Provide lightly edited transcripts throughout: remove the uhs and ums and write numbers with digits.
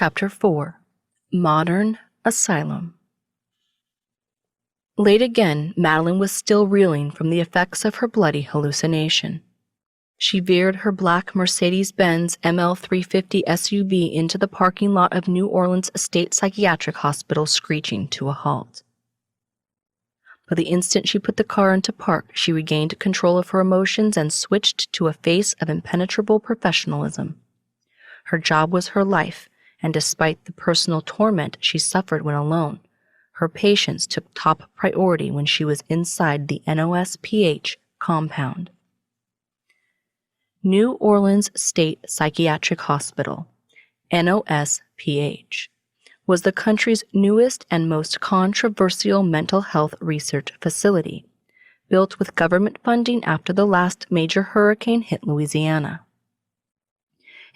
Chapter 4. Modern Asylum. Late again, Madeline was still reeling from the effects of her bloody hallucination. She veered her black Mercedes Benz ML350 SUV into the parking lot of New Orleans State Psychiatric Hospital, screeching to a halt. But the instant she put the car into park, she regained control of her emotions and switched to a face of impenetrable professionalism. Her job was her life, and despite the personal torment she suffered when alone, her patients took top priority when she was inside the NOSPH compound. New Orleans State Psychiatric Hospital, NOSPH, was the country's newest and most controversial mental health research facility, built with government funding after the last major hurricane hit Louisiana.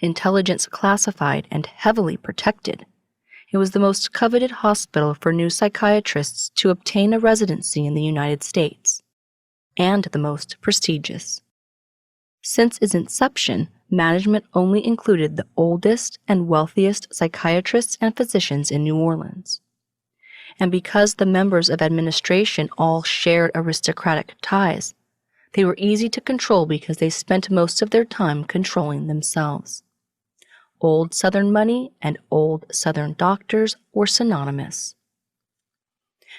Intelligence classified and heavily protected, it was the most coveted hospital for new psychiatrists to obtain a residency in the United States, and the most prestigious. Since its inception, management only included the oldest and wealthiest psychiatrists and physicians in New Orleans. And because the members of administration all shared aristocratic ties, they were easy to control because they spent most of their time controlling themselves. Old Southern money and old Southern doctors were synonymous.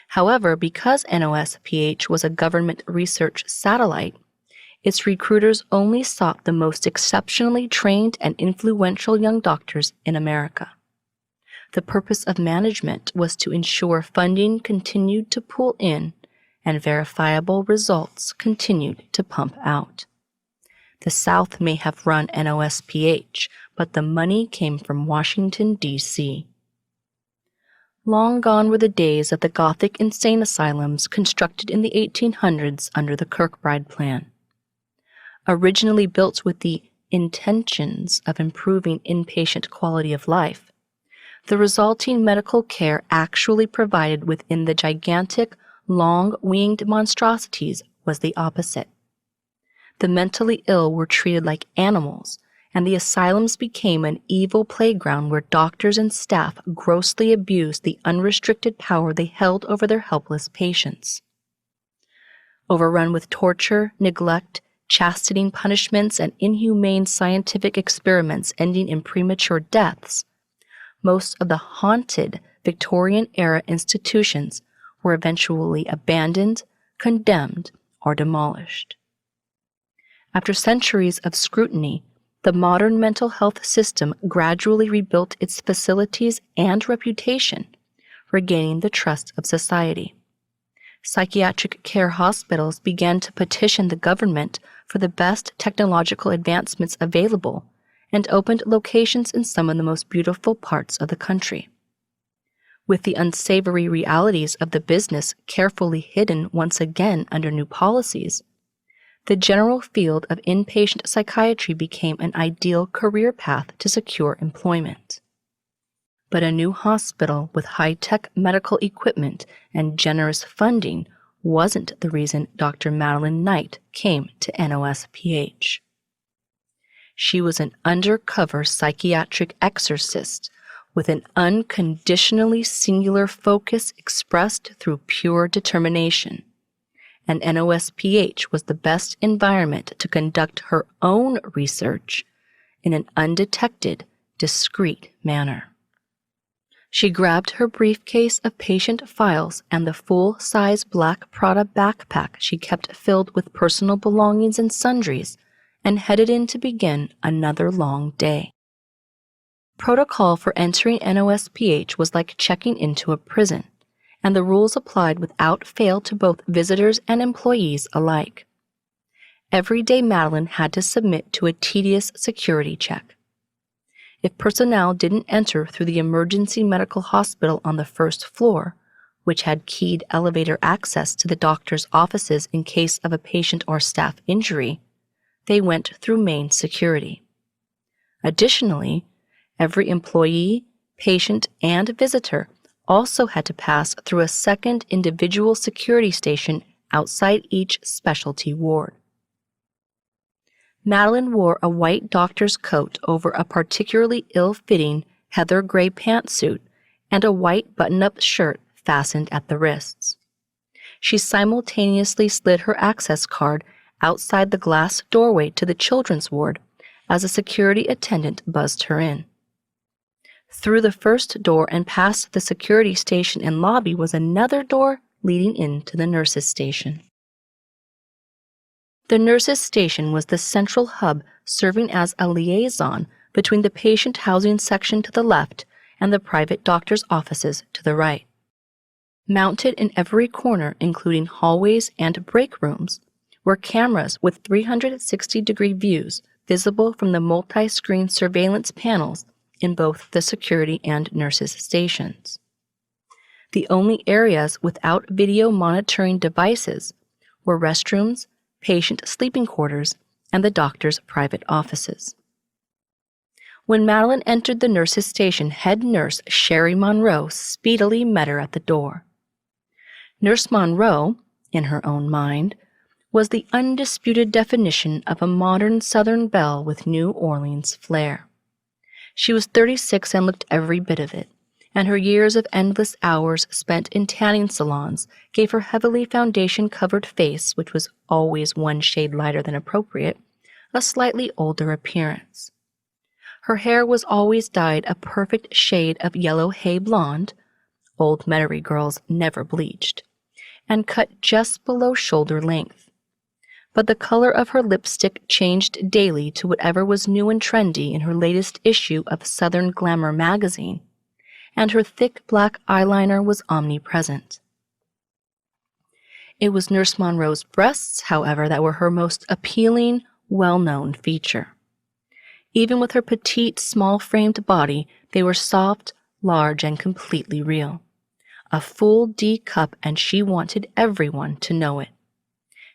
However, because NOSPH was a government research satellite, its recruiters only sought the most exceptionally trained and influential young doctors in America. The purpose of management was to ensure funding continued to pool in and verifiable results continued to pump out. The South may have run NOSPH, but the money came from Washington, D.C. Long gone were the days of the Gothic insane asylums constructed in the 1800s under the Kirkbride Plan. Originally built with the intentions of improving inpatient quality of life, the resulting medical care actually provided within the gigantic, long-winged monstrosities was the opposite. The mentally ill were treated like animals, and the asylums became an evil playground where doctors and staff grossly abused the unrestricted power they held over their helpless patients. Overrun with torture, neglect, chastening punishments, and inhumane scientific experiments ending in premature deaths, most of the haunted Victorian-era institutions were eventually abandoned, condemned, or demolished. After centuries of scrutiny, the modern mental health system gradually rebuilt its facilities and reputation, regaining the trust of society. Psychiatric care hospitals began to petition the government for the best technological advancements available and opened locations in some of the most beautiful parts of the country. With the unsavory realities of the business carefully hidden once again under new policies, the general field of inpatient psychiatry became an ideal career path to secure employment. But a new hospital with high-tech medical equipment and generous funding wasn't the reason Dr. Madeline Knight came to NOSPH. She was an undercover psychiatric exorcist with an unconditionally singular focus expressed through pure determination, and NOSPH was the best environment to conduct her own research in an undetected, discreet manner. She grabbed her briefcase of patient files and the full-size black Prada backpack she kept filled with personal belongings and sundries and headed in to begin another long day. Protocol for entering NOSPH was like checking into a prison, and the rules applied without fail to both visitors and employees alike. Every day Madeline had to submit to a tedious security check. If personnel didn't enter through the emergency medical hospital on the first floor, which had keyed elevator access to the doctor's offices in case of a patient or staff injury, they went through main security. Additionally, every employee, patient, and visitor also had to pass through a second individual security station outside each specialty ward. Madeline wore a white doctor's coat over a particularly ill-fitting heather gray pantsuit and a white button-up shirt fastened at the wrists. She simultaneously slid her access card outside the glass doorway to the children's ward as a security attendant buzzed her in. Through the first door and past the security station and lobby was another door leading into the nurses' station. The nurses' station was the central hub serving as a liaison between the patient housing section to the left and the private doctor's offices to the right. Mounted in every corner, including hallways and break rooms, were cameras with 360-degree views visible from the multi-screen surveillance panels in both the security and nurses' stations. The only areas without video monitoring devices were restrooms, patient sleeping quarters, and the doctor's private offices. When Madeline entered the nurses' station, head nurse Sherry Monroe speedily met her at the door. Nurse Monroe, in her own mind, was the undisputed definition of a modern Southern belle with New Orleans flair. She was 36 and looked every bit of it, and her years of endless hours spent in tanning salons gave her heavily foundation-covered face, which was always one shade lighter than appropriate, a slightly older appearance. Her hair was always dyed a perfect shade of yellow hay blonde — old Metairie girls never bleached — and cut just below shoulder length. But the color of her lipstick changed daily to whatever was new and trendy in her latest issue of Southern Glamour magazine, and her thick black eyeliner was omnipresent. It was Nurse Monroe's breasts, however, that were her most appealing, well-known feature. Even with her petite, small-framed body, they were soft, large, and completely real. A full D cup, and she wanted everyone to know it.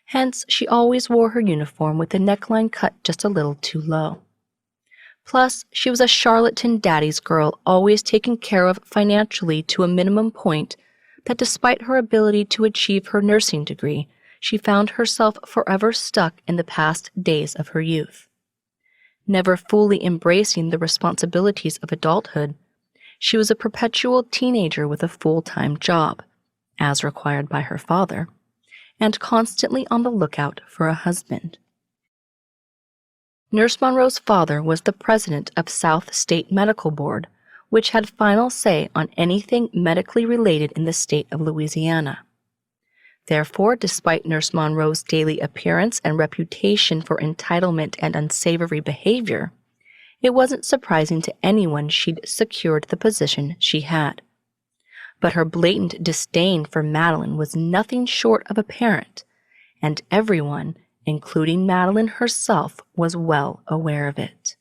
Hence, she always wore her uniform with the neckline cut just a little too low. Plus, she was a charlatan daddy's girl, always taken care of financially to a minimum point that despite her ability to achieve her nursing degree, she found herself forever stuck in the past days of her youth. Never fully embracing the responsibilities of adulthood, she was a perpetual teenager with a full-time job, as required by her father, and constantly on the lookout for a husband. Nurse Monroe's father was the president of South State Medical Board, which had final say on anything medically related in the state of Louisiana. Therefore, despite Nurse Monroe's daily appearance and reputation for entitlement and unsavory behavior, it wasn't surprising to anyone she'd secured the position she had. But her blatant disdain for Madeline was nothing short of apparent, and everyone, including Madeline herself, was well aware of it.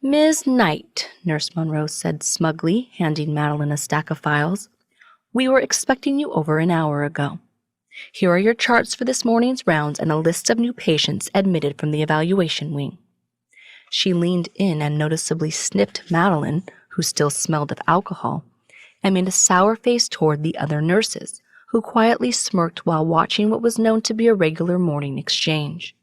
"Ms. Knight," Nurse Monroe said smugly, handing Madeline a stack of files, "we were expecting you over an hour ago. Here are your charts for this morning's rounds and a list of new patients admitted from the evaluation wing." She leaned in and noticeably sniffed Madeline, who still smelled of alcohol, and made a sour face toward the other nurses, who quietly smirked while watching what was known to be a regular morning exchange.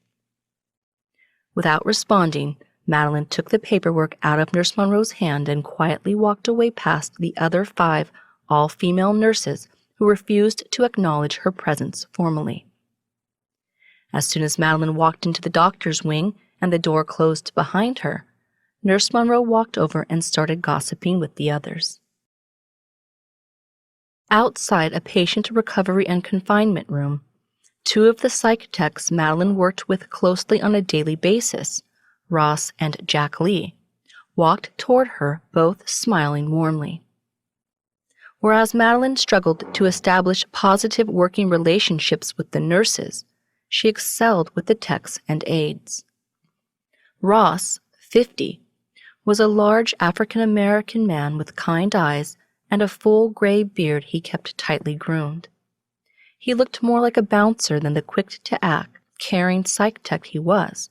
Without responding, Madeline took the paperwork out of Nurse Monroe's hand and quietly walked away past the other 5 all-female nurses who refused to acknowledge her presence formally. As soon as Madeline walked into the doctor's wing and the door closed behind her, Nurse Monroe walked over and started gossiping with the others. Outside a patient recovery and confinement room, 2 of the psych techs Madeline worked with closely on a daily basis, Ross and Jack Lee, walked toward her, both smiling warmly. Whereas Madeline struggled to establish positive working relationships with the nurses, she excelled with the techs and aides. Ross, 50, was a large African-American man with kind eyes and a full gray beard he kept tightly groomed. He looked more like a bouncer than the quick-to-act, caring psych tech he was.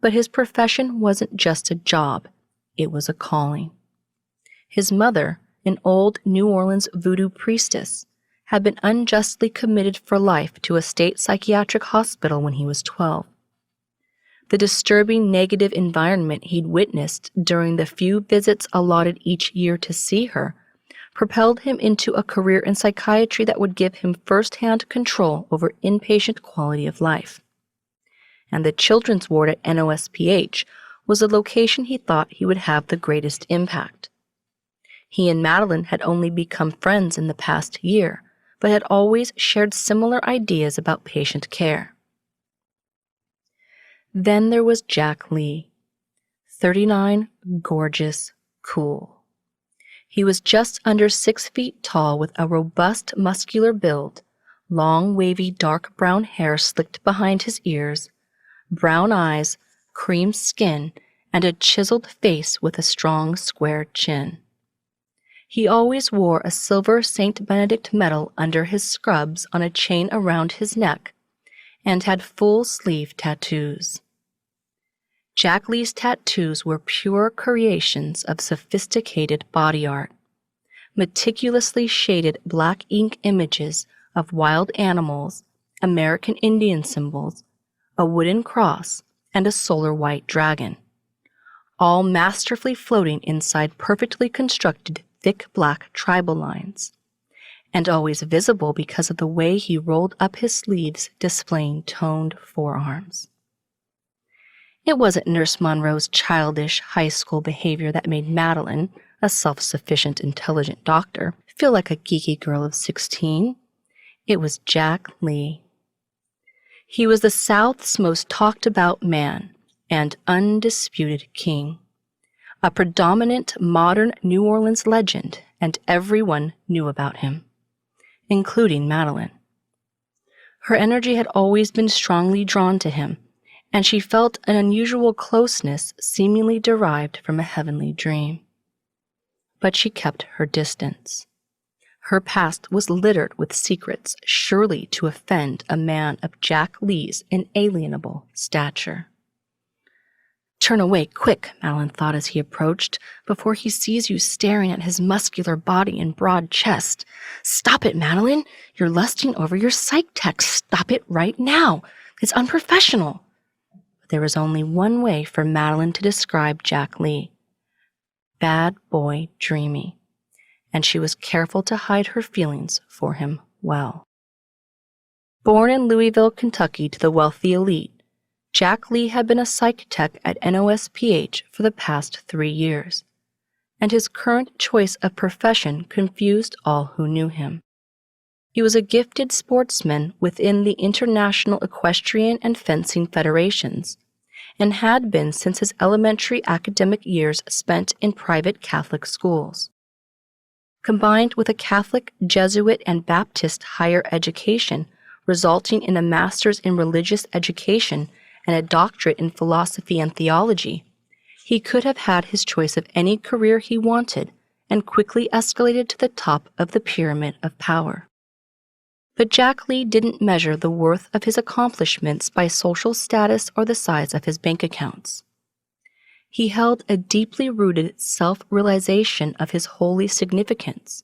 But his profession wasn't just a job, it was a calling. His mother, an old New Orleans voodoo priestess, had been unjustly committed for life to a state psychiatric hospital when he was 12. The disturbing negative environment he'd witnessed during the few visits allotted each year to see her propelled him into a career in psychiatry that would give him first-hand control over inpatient quality of life. And the children's ward at NOSPH was a location he thought he would have the greatest impact. He and Madeline had only become friends in the past year, but had always shared similar ideas about patient care. Then there was Jack Lee, 39, gorgeous, cool. He was just under 6 feet tall with a robust muscular build, long wavy dark brown hair slicked behind his ears, brown eyes, cream skin, and a chiseled face with a strong square chin. He always wore a silver St. Benedict medal under his scrubs on a chain around his neck, and had full-sleeve tattoos. Jack Lee's tattoos were pure creations of sophisticated body art, meticulously shaded black ink images of wild animals, American Indian symbols, a wooden cross, and a solar white dragon, all masterfully floating inside perfectly constructed thick black tribal lines, and always visible because of the way he rolled up his sleeves displaying toned forearms. It wasn't Nurse Monroe's childish high school behavior that made Madeline, a self-sufficient, intelligent doctor, feel like a geeky girl of 16. It was Jack Lee. He was the South's most talked-about man and undisputed king, a predominant modern New Orleans legend, and everyone knew about him, including Madeline. Her energy had always been strongly drawn to him, and she felt an unusual closeness seemingly derived from a heavenly dream. But she kept her distance. Her past was littered with secrets surely to offend a man of Jack Lee's inalienable stature. "Turn away quick," Madeline thought as he approached, "before he sees you staring at his muscular body and broad chest. Stop it, Madeline! You're lusting over your psych text. Stop it right now! It's unprofessional!" But there was only one way for Madeline to describe Jack Lee: bad boy dreamy, and she was careful to hide her feelings for him well. Born in Louisville, Kentucky to the wealthy elite, Jack Lee had been a psych tech at NOSPH for the past 3 years, and his current choice of profession confused all who knew him. He was a gifted sportsman within the International Equestrian and Fencing Federations, and had been since his elementary academic years spent in private Catholic schools. Combined with a Catholic, Jesuit, and Baptist higher education, resulting in a master's in religious education and a doctorate in philosophy and theology, he could have had his choice of any career he wanted and quickly escalated to the top of the pyramid of power. But Jack Lee didn't measure the worth of his accomplishments by social status or the size of his bank accounts. He held a deeply rooted self-realization of his holy significance,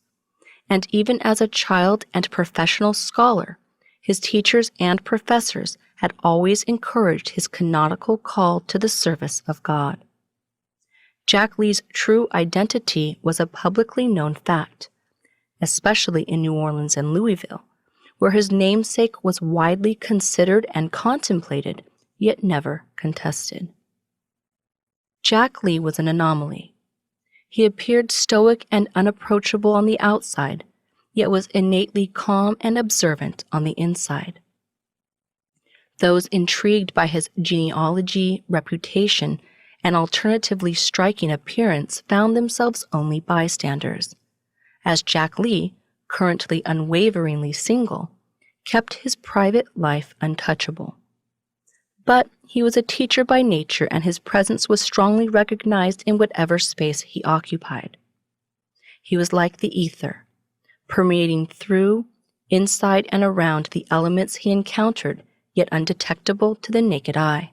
and even as a child and professional scholar, his teachers and professors had always encouraged his canonical call to the service of God. Jack Lee's true identity was a publicly known fact, especially in New Orleans and Louisville, where his namesake was widely considered and contemplated, yet never contested. Jack Lee was an anomaly. He appeared stoic and unapproachable on the outside, yet was innately calm and observant on the inside. Those intrigued by his genealogy, reputation, and alternatively striking appearance found themselves only bystanders, as Jack Lee, currently unwaveringly single, kept his private life untouchable. But he was a teacher by nature, and his presence was strongly recognized in whatever space he occupied. He was like the ether, permeating through, inside, and around the elements he encountered, yet undetectable to the naked eye.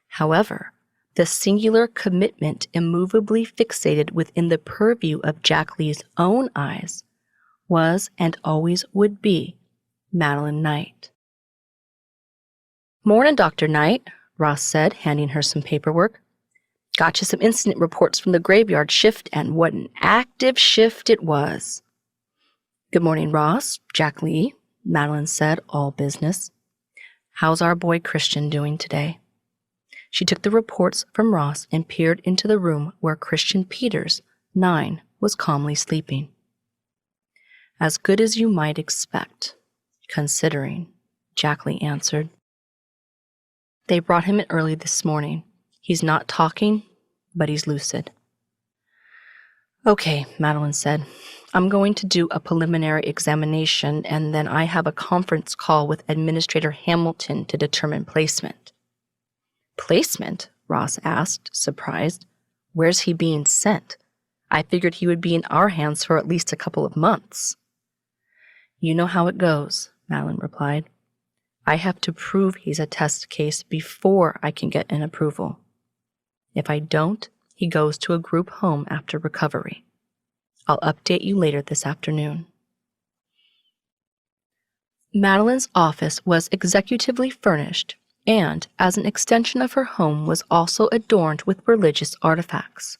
However, the singular commitment immovably fixated within the purview of Jack Lee's own eyes was and always would be Madeline Knight. "Mornin', Dr. Knight," Ross said, handing her some paperwork. Got you some incident reports from the graveyard shift, and what an active shift it was. Good morning, Ross. Jack Lee, Madeline said, all business. How's our boy Christian doing today? She took the reports from Ross and peered into the room where Christian Peters, 9, was calmly sleeping. As good as you might expect, considering, Jack Lee answered. They brought him in early this morning. He's not talking, but he's lucid. Okay, Madeline said. I'm going to do a preliminary examination, and then I have a conference call with Administrator Hamilton to determine placement. Placement? Ross asked, surprised. Where's he being sent? I figured he would be in our hands for at least a couple of months. You know how it goes, Madeline replied. I have to prove he's a test case before I can get an approval. If I don't, he goes to a group home after recovery. I'll update you later this afternoon. Madeline's office was executively furnished, and, as an extension of her home, was also adorned with religious artifacts.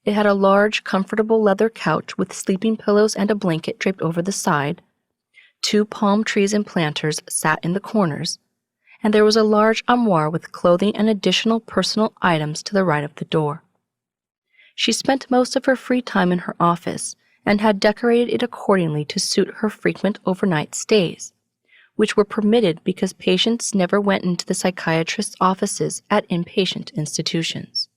It had a large, comfortable leather couch with sleeping pillows and a blanket draped over the side. 2 palm trees and planters sat in the corners, and there was a large armoire with clothing and additional personal items to the right of the door. She spent most of her free time in her office and had decorated it accordingly to suit her frequent overnight stays, which were permitted because patients never went into the psychiatrist's offices at inpatient institutions.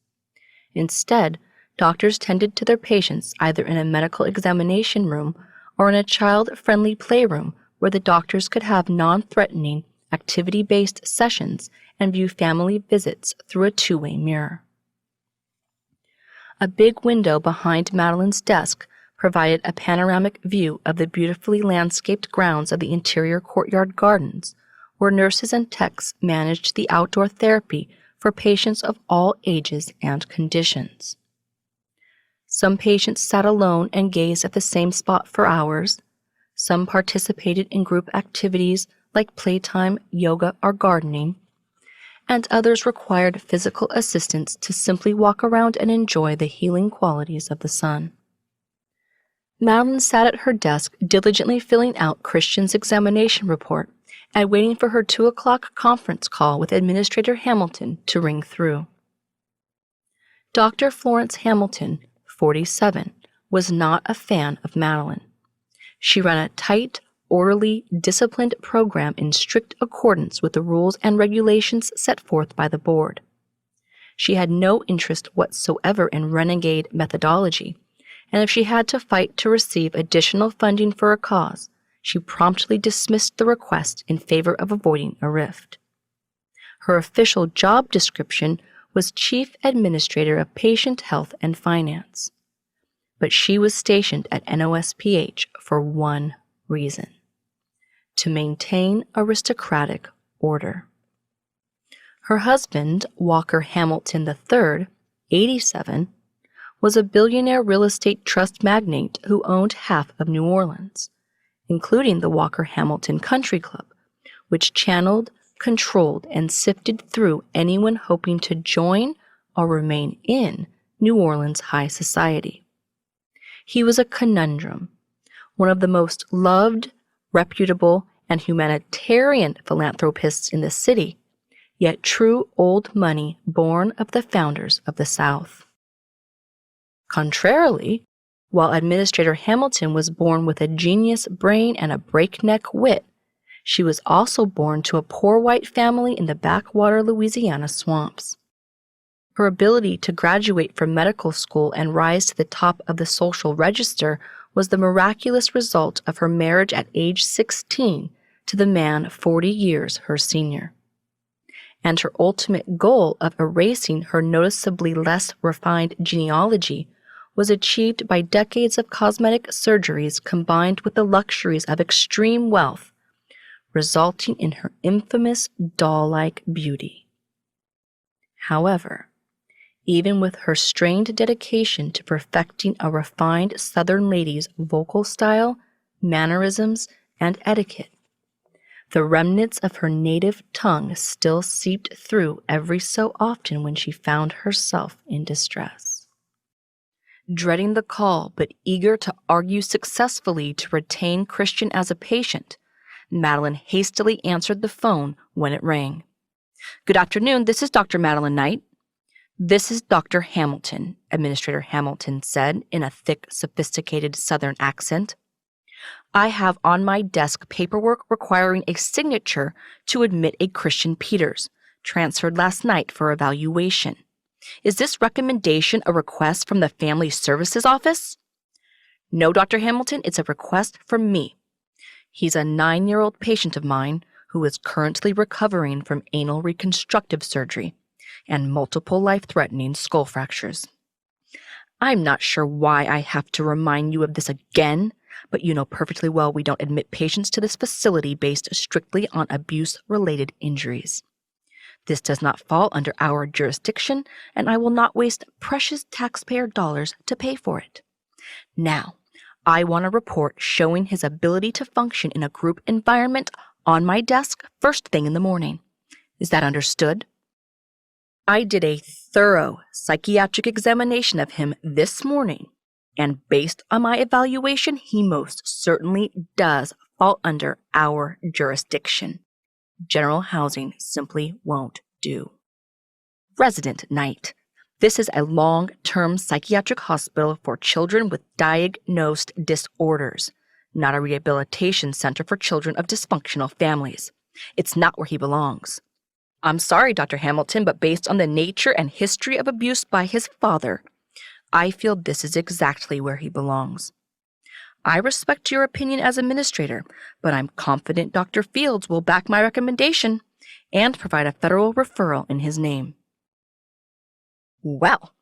Instead, doctors tended to their patients either in a medical examination room or in a child-friendly playroom where the doctors could have non-threatening, activity-based sessions and view family visits through a 2-way mirror. A big window behind Madeline's desk provided a panoramic view of the beautifully landscaped grounds of the interior courtyard gardens, where nurses and techs managed the outdoor therapy for patients of all ages and conditions. Some patients sat alone and gazed at the same spot for hours. Some participated in group activities like playtime, yoga, or gardening, and others required physical assistance to simply walk around and enjoy the healing qualities of the sun. Madeline sat at her desk, diligently filling out Christian's examination report and waiting for her 2 o'clock conference call with Administrator Hamilton to ring through. Dr. Florence Hamilton, 47, was not a fan of Madeline. She ran a tight, orderly, disciplined program in strict accordance with the rules and regulations set forth by the board. She had no interest whatsoever in renegade methodology, and if she had to fight to receive additional funding for a cause, she promptly dismissed the request in favor of avoiding a rift. Her official job description was Chief Administrator of Patient Health and Finance. But she was stationed at NOSPH for one reason: to maintain aristocratic order. Her husband, Walker Hamilton III, 87, was a billionaire real estate trust magnate who owned half of New Orleans, including the Walker Hamilton Country Club, which channeled, controlled, and sifted through anyone hoping to join or remain in New Orleans high society. He was a conundrum, one of the most loved, reputable, and humanitarian philanthropists in the city, yet true old money born of the founders of the South. Contrarily, while Administrator Hamilton was born with a genius brain and a breakneck wit, she was also born to a poor white family in the backwater Louisiana swamps. Her ability to graduate from medical school and rise to the top of the social register was the miraculous result of her marriage at age 16 to the man 40 years her senior. And her ultimate goal of erasing her noticeably less refined genealogy was achieved by decades of cosmetic surgeries combined with the luxuries of extreme wealth, resulting in her infamous doll-like beauty. However, even with her strained dedication to perfecting a refined Southern lady's vocal style, mannerisms, and etiquette, The remnants of her native tongue still seeped through every so often when she found herself in distress. Dreading the call, but eager to argue successfully to retain Christian as a patient, Madeline hastily answered the phone when it rang. "Good afternoon, this is Dr. Madeline Knight." "This is Dr. Hamilton," Administrator Hamilton said in a thick, sophisticated Southern accent. "I have on my desk paperwork requiring a signature to admit a Christian Peters, transferred last night for evaluation. Is this recommendation a request from the Family Services Office?" "No, Dr. Hamilton, it's a request from me. He's a 9-year-old patient of mine who is currently recovering from anal reconstructive surgery and multiple life-threatening skull fractures. I'm not sure why I have to remind you of this again, but you know perfectly well we don't admit patients to this facility based strictly on abuse-related injuries. This does not fall under our jurisdiction, and I will not waste precious taxpayer dollars to pay for it. Now, I want a report showing his ability to function in a group environment on my desk first thing in the morning. Is that understood? I did a thorough psychiatric examination of him this morning, and based on my evaluation, he most certainly does fall under our jurisdiction. General housing simply won't do. Resident Knight, this is a long-term psychiatric hospital for children with diagnosed disorders, not a rehabilitation center for children of dysfunctional families. It's not where he belongs. I'm sorry, Dr. Hamilton, but based on the nature and history of abuse by his father, I feel this is exactly where he belongs. I respect your opinion as administrator, but I'm confident Dr. Fields will back my recommendation and provide a federal referral in his name." "Well,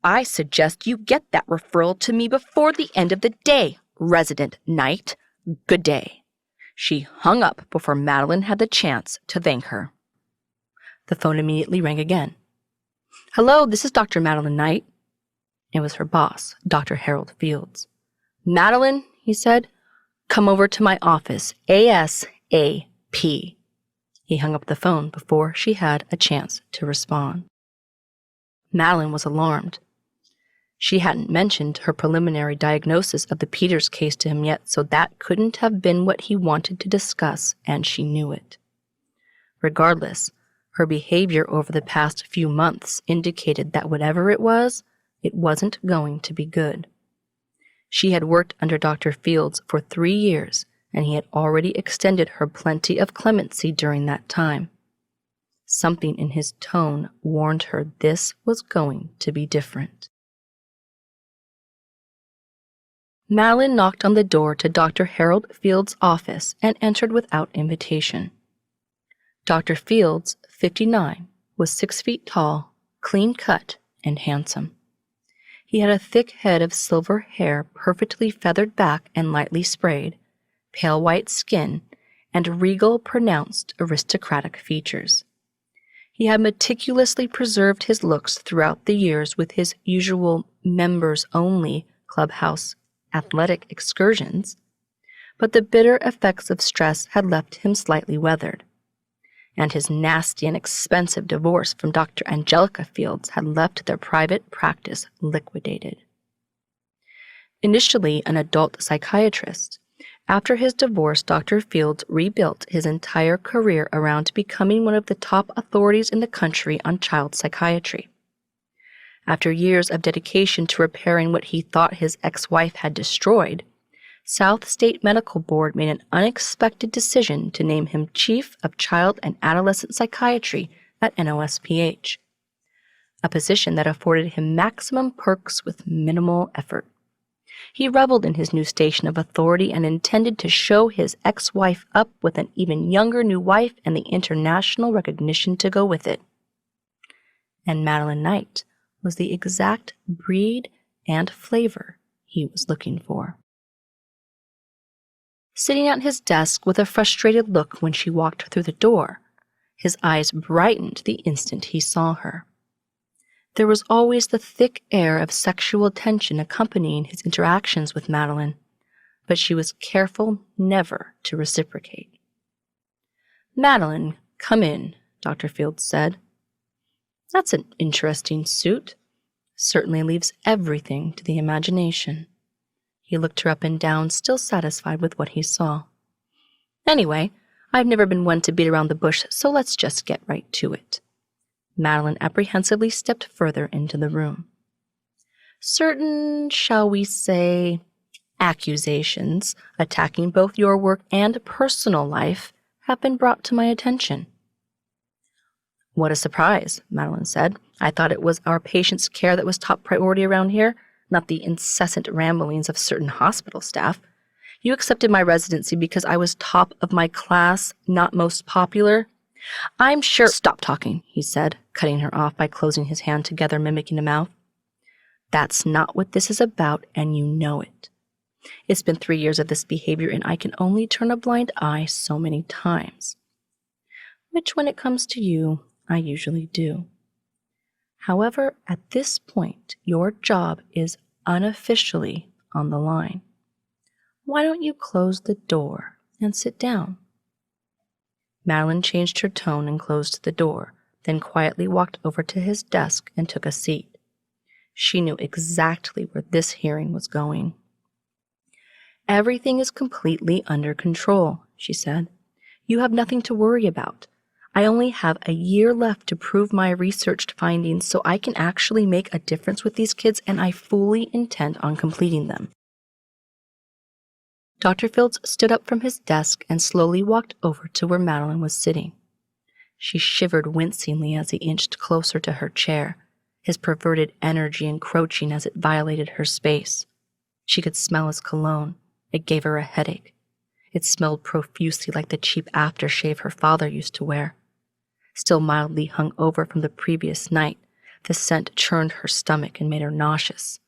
I suggest you get that referral to me before the end of the day, Resident Knight. Good day." She hung up before Madeline had the chance to thank her. The phone immediately rang again. "Hello, this is Dr. Madeline Knight." It was her boss, Dr. Harold Fields. "Madeline," he said, "come over to my office, ASAP." He hung up the phone before she had a chance to respond. Madeline was alarmed. She hadn't mentioned her preliminary diagnosis of the Peters case to him yet, so that couldn't have been what he wanted to discuss, and she knew it. Regardless, her behavior over the past few months indicated that whatever it wasn't going to be good. She had worked under Dr. Fields for 3 years, and he had already extended her plenty of clemency during that time. Something in his tone warned her this was going to be different. Madeline knocked on the door to Dr. Harold Fields' office and entered without invitation. Dr. Fields, 59, was 6 feet tall, clean-cut, and handsome. He had a thick head of silver hair perfectly feathered back and lightly sprayed, pale white skin, and regal, pronounced aristocratic features. He had meticulously preserved his looks throughout the years with his usual members-only clubhouse athletic excursions, but the bitter effects of stress had left him slightly weathered, and his nasty and expensive divorce from Dr. Angelica Fields had left their private practice liquidated. Initially an adult psychiatrist, after his divorce, Dr. Fields rebuilt his entire career around becoming one of the top authorities in the country on child psychiatry. After years of dedication to repairing what he thought his ex-wife had destroyed, South State Medical Board made an unexpected decision to name him Chief of Child and Adolescent Psychiatry at NOSPH, a position that afforded him maximum perks with minimal effort. He reveled in his new station of authority and intended to show his ex-wife up with an even younger new wife and the international recognition to go with it. And Madeline Knight was the exact breed and flavor he was looking for. Sitting at his desk with a frustrated look when she walked through the door, his eyes brightened the instant he saw her. There was always the thick air of sexual tension accompanying his interactions with Madeline, but she was careful never to reciprocate. "Madeline, come in," Dr. Fields said. "That's an interesting suit. Certainly leaves everything to the imagination." He looked her up and down, still satisfied with what he saw. "Anyway, I've never been one to beat around the bush, so let's just get right to it." Madeline apprehensively stepped further into the room. "Certain, shall we say, accusations attacking both your work and personal life have been brought to my attention." "What a surprise," Madeline said. "I thought it was our patients' care that was top priority around here, not the incessant ramblings of certain hospital staff. You accepted my residency because I was top of my class, not most popular. I'm sure—" "Stop talking," he said, cutting her off by closing his hand together, mimicking a mouth. "That's not what this is about, and you know it. It's been 3 years of this behavior, and I can only turn a blind eye so many times. Which, when it comes to you, I usually do. However, at this point, your job is unofficially on the line. Why don't you close the door and sit down?" Madeline changed her tone and closed the door, then quietly walked over to his desk and took a seat. She knew exactly where this hearing was going. "Everything is completely under control," she said. "You have nothing to worry about. I only have a year left to prove my researched findings so I can actually make a difference with these kids, and I fully intend on completing them." Dr. Fields stood up from his desk and slowly walked over to where Madeline was sitting. She shivered wincingly as he inched closer to her chair, his perverted energy encroaching as it violated her space. She could smell his cologne. It gave her a headache. It smelled profusely like the cheap aftershave her father used to wear. Still mildly hung over from the previous night, the scent churned her stomach and made her nauseous.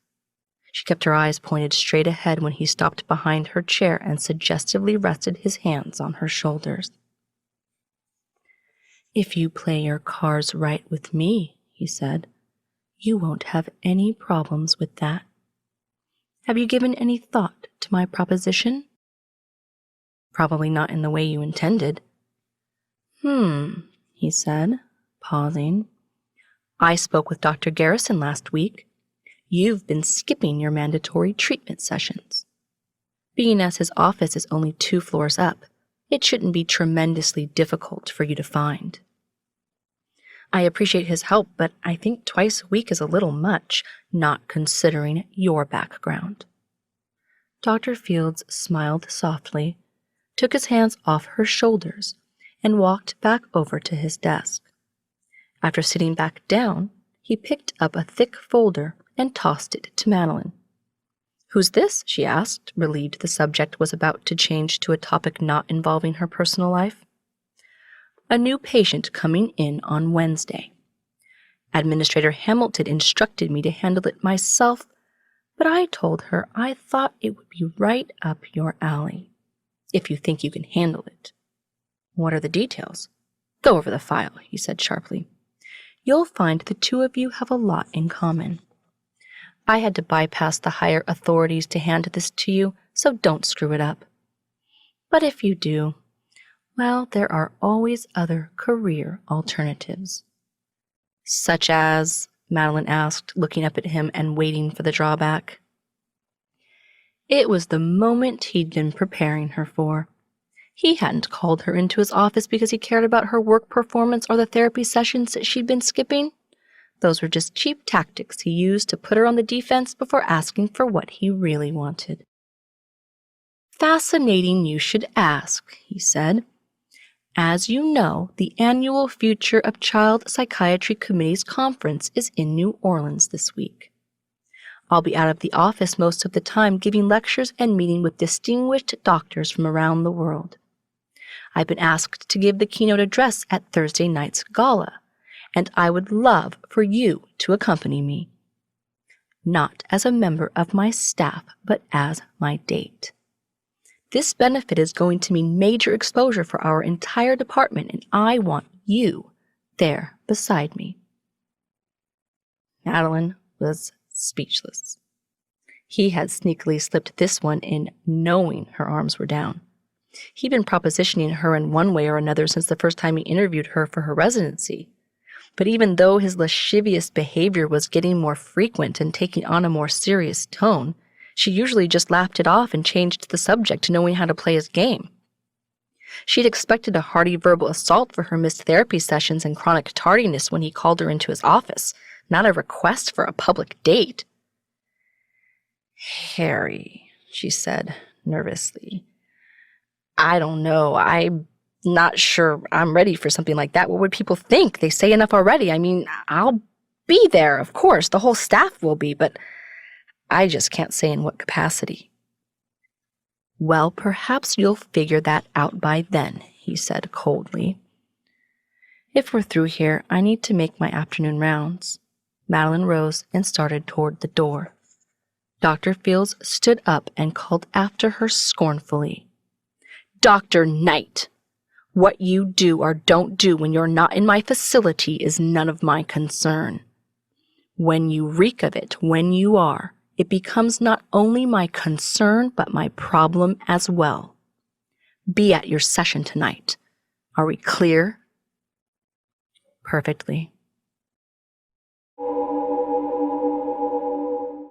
She kept her eyes pointed straight ahead when he stopped behind her chair and suggestively rested his hands on her shoulders. "If you play your cards right with me," he said, "you won't have any problems with that. Have you given any thought to my proposition?" "Probably not in the way you intended." He said, pausing. "I spoke with Dr. Garrison last week. You've been skipping your mandatory treatment sessions. Being as his office is only 2 floors up, it shouldn't be tremendously difficult for you to find. I appreciate his help, but I think twice a week is a little much, not considering your background." Dr. Fields smiled softly, took his hands off her shoulders, and walked back over to his desk. After sitting back down, he picked up a thick folder and tossed it to Madeline. "Who's this?" she asked, relieved the subject was about to change to a topic not involving her personal life. "A new patient coming in on Wednesday. Administrator Hamilton instructed me to handle it myself, but I told her I thought it would be right up your alley, if you think you can handle it." "What are the details?" "Go over the file," he said sharply. "You'll find the 2 of you have a lot in common. I had to bypass the higher authorities to hand this to you, so don't screw it up. But if you do, well, there are always other career alternatives." "Such as?" Madeline asked, looking up at him and waiting for the drawback. It was the moment he'd been preparing her for. He hadn't called her into his office because he cared about her work performance or the therapy sessions that she'd been skipping. Those were just cheap tactics he used to put her on the defense before asking for what he really wanted. "Fascinating you should ask," he said. "As you know, the annual Future of Child Psychiatry Committee's conference is in New Orleans this week. I'll be out of the office most of the time giving lectures and meeting with distinguished doctors from around the world. I've been asked to give the keynote address at Thursday night's gala, and I would love for you to accompany me. Not as a member of my staff, but as my date. This benefit is going to mean major exposure for our entire department, and I want you there beside me." Madeline was speechless. He had sneakily slipped this one in knowing her arms were down. He'd been propositioning her in one way or another since the first time he interviewed her for her residency. But even though his lascivious behavior was getting more frequent and taking on a more serious tone, she usually just laughed it off and changed the subject, knowing how to play his game. She'd expected a hearty verbal assault for her missed therapy sessions and chronic tardiness when he called her into his office, not a request for a public date. "Harry," she said nervously, "I don't know. I'm not sure I'm ready for something like that. What would people think? They say enough already. I mean, I'll be there, of course. The whole staff will be, but I just can't say in what capacity." "Well, perhaps you'll figure that out by then," he said coldly. "If we're through here, I need to make my afternoon rounds." Madeline rose and started toward the door. Dr. Fields stood up and called after her scornfully, "Dr. Knight, what you do or don't do when you're not in my facility is none of my concern. When you reek of it, when you are, it becomes not only my concern, but my problem as well. Be at your session tonight. Are we clear?" "Perfectly,"